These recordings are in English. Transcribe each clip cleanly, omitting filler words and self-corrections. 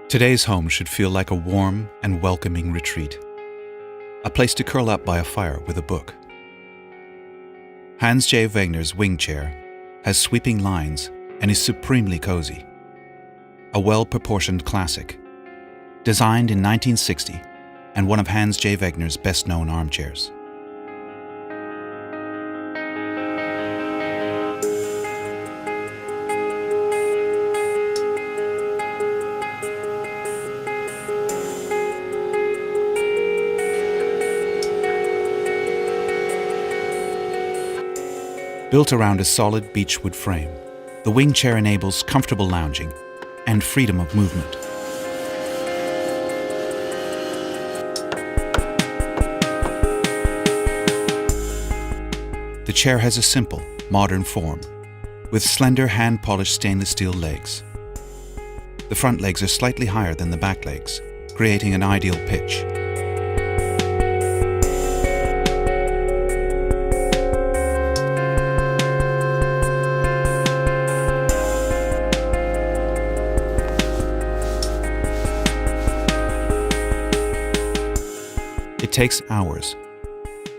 Today's home should feel like a warm and welcoming retreat. A place to curl up by a fire with a book. Hans J. Wegner's Wing Chair has sweeping lines and is supremely cozy. A well-proportioned classic, designed in 1960 and one of Hans J. Wegner's best-known armchairs. Built around a solid beechwood frame, the Wing Chair enables comfortable lounging and freedom of movement. The chair has a simple, modern form, with slender hand-polished stainless steel legs. The front legs are slightly higher than the back legs, creating an ideal pitch. It takes hours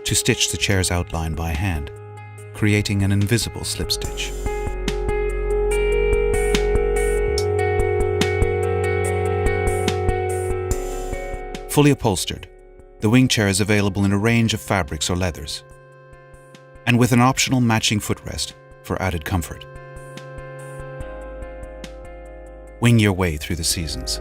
to stitch the chair's outline by hand, creating an invisible slip stitch. Fully upholstered, the Wing Chair is available in a range of fabrics or leathers, and with an optional matching footrest for added comfort. Wing your way through the seasons.